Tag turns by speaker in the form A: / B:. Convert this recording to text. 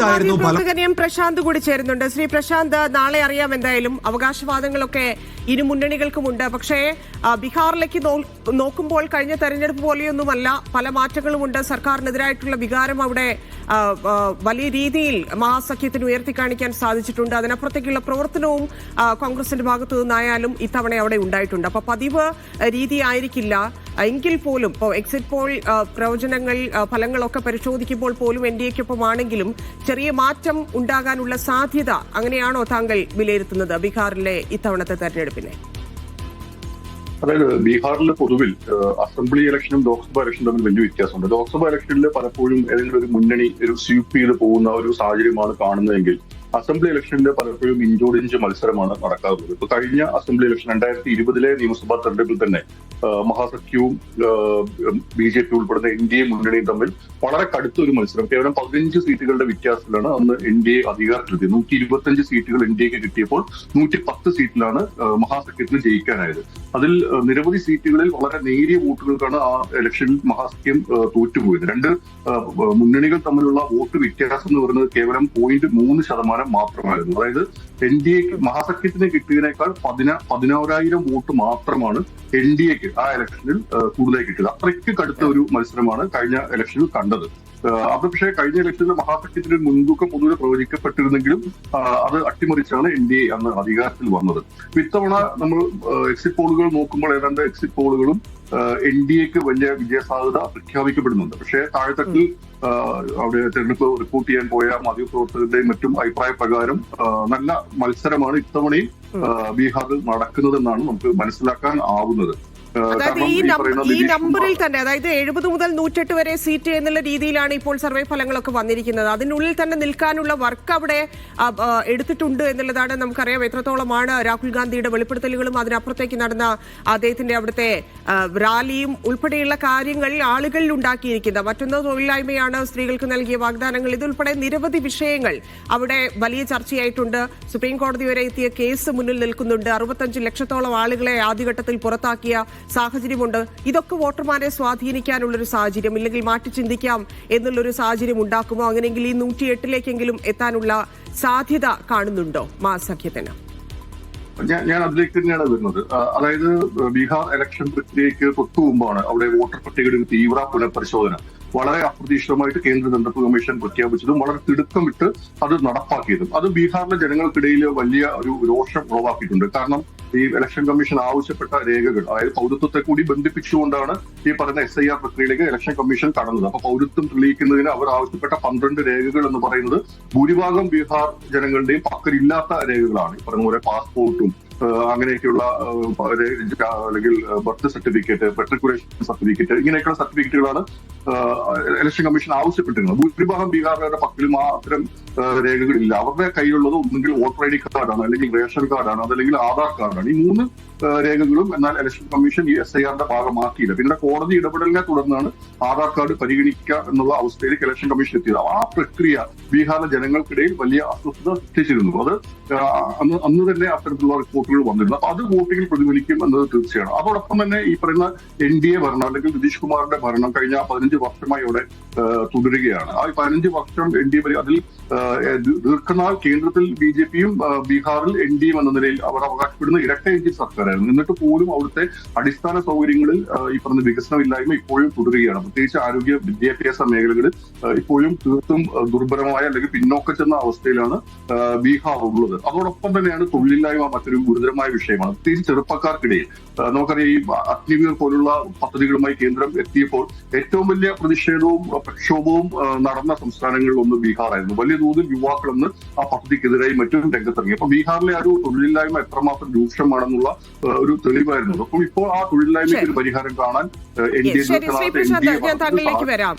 A: പ്രവർത്തകനെയും പ്രശാന്ത് കൂടി ചേരുന്നുണ്ട്. ശ്രീ പ്രശാന്ത്, നാളെ അറിയാം എന്തായാലും അവകാശവാദങ്ങളൊക്കെ ഇരു മുന്നണികൾക്കുമുണ്ട്. പക്ഷേ ബീഹാറിലേക്ക് നോക്കുമ്പോൾ കഴിഞ്ഞ തെരഞ്ഞെടുപ്പ് പോലെയൊന്നുമല്ല, പല മാറ്റങ്ങളുമുണ്ട്. സർക്കാരിനെതിരായിട്ടുള്ള വികാരം അവിടെ വലിയ രീതിയിൽ മഹാസഖ്യത്തിന് ഉയർത്തിക്കാണിക്കാൻ സാധിച്ചിട്ടുണ്ട്. അതിനപ്പുറത്തേക്കുള്ള പ്രവർത്തനവും കോൺഗ്രസിന്റെ ഭാഗത്തു നിന്നായാലും ഇത്തവണ അവിടെ ഉണ്ടായിട്ടുണ്ട്. അപ്പൊ പതിവ് രീതി ആയിരിക്കില്ല എങ്കിൽ പോലും ഇപ്പോൾ എക്സിറ്റ് പോൾ പ്രവചനങ്ങൾ ഫലങ്ങളൊക്കെ പരിശോധിക്കുമ്പോൾ പോലും NDAക്കൊപ്പമാണെങ്കിലും ചെറിയ മാറ്റം ഉണ്ടാകാനുള്ള സാധ്യത അങ്ങനെയാണോ താങ്കൾ വിലയിരുത്തുന്നത് ബീഹാറിലെ ഇത്തവണത്തെ തെരഞ്ഞെടുപ്പിനെ?
B: അതായത് ബീഹാറിൽ പൊതുവിൽ അസംബ്ലി ഇലക്ഷനും ലോക്സഭാ ഇലക്ഷനും തമ്മിൽ വലിയ വ്യത്യാസമുണ്ട്. ലോക്സഭാ ഇലക്ഷനിൽ പലപ്പോഴും ഏതെങ്കിലും ഒരു മുന്നണി ഒരു സ്വീപ്പ് ചെയ്ത് പോകുന്ന ഒരു സാഹചര്യമാണ് കാണുന്നതെങ്കിൽ അസംബ്ലി ഇലക്ഷനിൽ പലപ്പോഴും ഇഞ്ചോടിഞ്ച് മത്സരമാണ് നടക്കാറുള്ളത്. ഇപ്പൊ കഴിഞ്ഞ അസംബ്ലി ഇലക്ഷൻ 2020 നിയമസഭാ തെരഞ്ഞെടുപ്പിൽ തന്നെ മഹാസഖ്യവും BJP ഉൾപ്പെടുന്ന NDA മുന്നണിയും തമ്മിൽ വളരെ കടുത്ത ഒരു മത്സരം. കേവലം 15 സീറ്റുകളുടെ വ്യത്യാസത്തിലാണ് അന്ന് NDA അധികാരത്തിലെത്തിയത്. 125 സീറ്റുകൾ NDAക്ക് കിട്ടിയപ്പോൾ 110 സീറ്റിലാണ് മഹാസഖ്യത്തിന് ജയിക്കാനായത്. അതിൽ നിരവധി സീറ്റുകളിൽ വളരെ നേരിയ വോട്ടുകൾക്കാണ് ആ ഇലക്ഷനിൽ മഹാസഖ്യം തോറ്റുപോയത്. രണ്ട് മുന്നണികൾ തമ്മിലുള്ള വോട്ട് വ്യത്യാസം എന്ന് പറയുന്നത് കേവലം 0.3% മാത്രമായിരുന്നു. അതായത് NDAക്ക് മഹാസഖ്യത്തിന് കിട്ടിയതിനേക്കാൾ 11,000 വോട്ട് മാത്രമാണ് NDAക്ക് ആ ഇലക്ഷനിൽ കൂടുതലായി കിട്ടിയത്. അത്രയ്ക്ക് കടുത്ത ഒരു മത്സരമാണ് കഴിഞ്ഞ ഇലക്ഷനിൽ കണ്ടത്. അത് പക്ഷേ കഴിഞ്ഞ ഇലക്ഷനിൽ മഹാസഖ്യത്തിന് മുൻതൂക്കം പൊതുവെ പ്രവചിക്കപ്പെട്ടിരുന്നെങ്കിലും അത് അട്ടിമറിച്ചാണ് NDA അന്ന് അധികാരത്തിൽ വന്നത്. ഇത്തവണ നമ്മൾ എക്സിറ്റ് പോളുകൾ നോക്കുമ്പോൾ ഏതാണ്ട് എക്സിറ്റ് പോളുകളും NDAക്ക് വലിയ വിജയസാധ്യത പ്രഖ്യാപിക്കപ്പെടുന്നുണ്ട്. പക്ഷേ താഴെത്തട്ടിൽ അവിടെ തെരഞ്ഞെടുപ്പ് റിപ്പോർട്ട് ചെയ്യാൻ പോയ മാധ്യമപ്രവർത്തകരുടെയും മറ്റും അഭിപ്രായ പ്രകാരം നല്ല മത്സരമാണ് ഇത്തവണയും ബീഹാറിൽ നടക്കുന്നതെന്നാണ് നമുക്ക് മനസ്സിലാക്കാൻ ആവുന്നത്.
A: അതായത് ഈ നമ്പറിൽ തന്നെ, അതായത് 70 മുതൽ 108 വരെ സീറ്റ് എന്നുള്ള രീതിയിലാണ് ഇപ്പോൾ സർവേ ഫലങ്ങളൊക്കെ വന്നിരിക്കുന്നത്. അതിനുള്ളിൽ തന്നെ നിൽക്കാനുള്ള വർക്ക് അവിടെ എടുത്തിട്ടുണ്ട് എന്നുള്ളതാണ് നമുക്കറിയാം. എത്രത്തോളമാണ് രാഹുൽ ഗാന്ധിയുടെ വെളിപ്പെടുത്തലുകളും അതിനപ്പുറത്തേക്ക് നടന്ന അദ്ദേഹത്തിന്റെ അവിടുത്തെ റാലിയും ഉൾപ്പെടെയുള്ള കാര്യങ്ങൾ ആളുകളിൽ ഉണ്ടാക്കിയിരിക്കുന്നത്. മറ്റൊന്ന് തൊഴിലില്ലായ്മയാണ്, സ്ത്രീകൾക്ക് നൽകിയ വാഗ്ദാനങ്ങൾ, ഇതുൾപ്പെടെ നിരവധി വിഷയങ്ങൾ അവിടെ വലിയ ചർച്ചയായിട്ടുണ്ട്. സുപ്രീം കോടതി വരെ എത്തിയ കേസ് മുന്നിൽ നിൽക്കുന്നുണ്ട്. 65 ലക്ഷത്തോളം ആളുകളെ ആദ്യഘട്ടത്തിൽ പുറത്താക്കിയ സാഹചര്യമുണ്ട്. ഇതൊക്കെ വോട്ടർമാരെ സ്വാധീനിക്കാനുള്ളൊരു സാഹചര്യം, ഇല്ലെങ്കിൽ മാറ്റി ചിന്തിക്കാം എന്നുള്ളൊരു സാഹചര്യം ഉണ്ടാക്കുമോ? അങ്ങനെയെങ്കിൽ ഈ 108ലേക്കെങ്കിലും എത്താനുള്ള സാധ്യത കാണുന്നുണ്ടോ മഹാസഖ്യത്തിന്?
B: ഞാൻ അതിലേക്ക് തന്നെയാണ് വരുന്നത്. അതായത് ബീഹാർ ഇലക്ഷൻ പ്രക്രിയയ്ക്ക് തൊട്ടു മുമ്പാണ് അവിടെ വോട്ടർ പട്ടികയുടെ തീവ്ര പുനഃപരിശോധന വളരെ അപ്രതീക്ഷിതമായിട്ട് കേന്ദ്ര തെരഞ്ഞെടുപ്പ് കമ്മീഷൻ പ്രഖ്യാപിച്ചതും വളരെ തിടുക്കമിട്ട് അത് നടപ്പാക്കിയതും അത് ബീഹാറിലെ ജനങ്ങൾക്കിടയിൽ വലിയ ഒരു രോഷം ഉളവാക്കിയിട്ടുണ്ട്. കാരണം ഈ ഇലക്ഷൻ കമ്മീഷൻ ആവശ്യപ്പെട്ട രേഖകൾ, അതായത് പൗരത്വത്തെ കൂടി ബന്ധിപ്പിച്ചുകൊണ്ടാണ് ഈ പറയുന്ന SIR പ്രക്രിയയിലേക്ക് ഇലക്ഷൻ കമ്മീഷൻ കടന്നത്. അപ്പൊ പൗരത്വം തെളിയിക്കുന്നതിന് അവർ ആവശ്യപ്പെട്ട 12 രേഖകൾ എന്ന് പറയുന്നത് ഭൂരിഭാഗം ബീഹാർ ജനങ്ങളുടെയും പക്കലില്ലാത്ത രേഖകളാണ്. ഈ പറയുന്ന പോലെ പാസ്പോർട്ടും അങ്ങനെയൊക്കെയുള്ള അല്ലെങ്കിൽ ബർത്ത് സർട്ടിഫിക്കറ്റ്, മെട്രിക്കുലേഷൻ സർട്ടിഫിക്കറ്റ്, ഇങ്ങനെയൊക്കെയുള്ള സർട്ടിഫിക്കറ്റുകളാണ് ഇലക്ഷൻ കമ്മീഷൻ ആവശ്യപ്പെട്ടിരുന്നത്. ഭൂരിഭാഗം ബീഹാറുകാരുടെ പക്കലും അത്തരം രേഖകളില്ല. അവരുടെ കയ്യിലുള്ളത് ഒന്നുകിൽ വോട്ടർ ID കാർഡാണ്, അല്ലെങ്കിൽ റേഷൻ കാർഡാണ്, അതല്ലെങ്കിൽ ആധാർ കാർഡാണ്. ഈ 3 രേഖകളും എന്നാൽ ഇലക്ഷൻ കമ്മീഷൻ ഈ SIRന്റെ ഭാഗമാക്കിയില്ല. പിന്നീട് കോടതി ഇടപെടലിനെ തുടർന്നാണ് ആധാർ കാർഡ് പരിഗണിക്കുക എന്നുള്ള അവസ്ഥയിലേക്ക് ഇലക്ഷൻ കമ്മീഷൻ എത്തിയത്. ആ പ്രക്രിയ ബീഹാറിലെ ജനങ്ങൾക്കിടയിൽ വലിയ അസ്വസ്ഥത സൃഷ്ടിച്ചിരുന്നു. അത് അന്ന് തന്നെ അത്തരത്തിലുള്ള റിപ്പോർട്ടുകൾ വന്നിരുന്നു. അപ്പൊ അത് വോട്ടിങ്ങിൽ പ്രതിഫലിക്കും എന്നത് തീർച്ചയാണ്. അതോടൊപ്പം തന്നെ ഈ പറയുന്ന NDA ഭരണം അല്ലെങ്കിൽ നിതീഷ് കുമാറിന്റെ ഭരണം കഴിഞ്ഞ 15 വർഷമായി അവിടെ തുടരുകയാണ്. ആ 15 വർഷം NDA അതിൽ ദീർഘനാൾ കേന്ദ്രത്തിൽ BJPയും ബീഹാറിൽ NDAയും എന്ന നിലയിൽ അവർ അവകാശപ്പെടുന്ന ഇരട്ട എഞ്ചിൻ സർക്കാരായിരുന്നു. എന്നിട്ട് പോലും അവിടുത്തെ അടിസ്ഥാന സൗകര്യങ്ങളിൽ ഈ പറഞ്ഞ വികസനമില്ലായ്മ ഇപ്പോഴും തുടരുകയാണ്. പ്രത്യേകിച്ച് ആരോഗ്യ വിദ്യാഭ്യാസ മേഖലകളിൽ ഇപ്പോഴും തീർത്തും ദുർബലമായ അല്ലെങ്കിൽ പിന്നോക്കം ചെന്ന അവസ്ഥയിലാണ് ബീഹാർ ഉള്ളത്. അതോടൊപ്പം തന്നെയാണ് തൊഴിലില്ലായ്മ മറ്റൊരു ഗുരുതരമായ വിഷയമാണ്. പ്രത്യേകിച്ച് ചെറുപ്പക്കാർക്കിടയിൽ നമുക്കറിയാം ഈ അഗ്നിവീർ പോലുള്ള പദ്ധതികളുമായി കേന്ദ്രം എത്തിയപ്പോൾ ഏറ്റവും വലിയ പ്രതിഷേധവും പ്രക്ഷോഭവും നടന്ന സംസ്ഥാനങ്ങളിൽ ഒന്ന് ബീഹാറായിരുന്നു. വലിയ തോതിൽ യുവാക്കളെന്ന് ആ പദ്ധതിക്കെതിരായി മറ്റൊരു രംഗത്തിറങ്ങി. അപ്പൊ ബീഹാറിലെ ആ ഒരു തൊഴിലില്ലായ്മ എത്രമാത്രം രൂക്ഷമാണെന്ള്ള ഒരു തെളിവായിരുന്നു. അപ്പം ഇപ്പോൾ ആ തൊഴിലില്ലായ്മയ്ക്ക് ഒരു പരിഹാരം കാണാൻ
A: താങ്കളിലേക്ക് വരാം.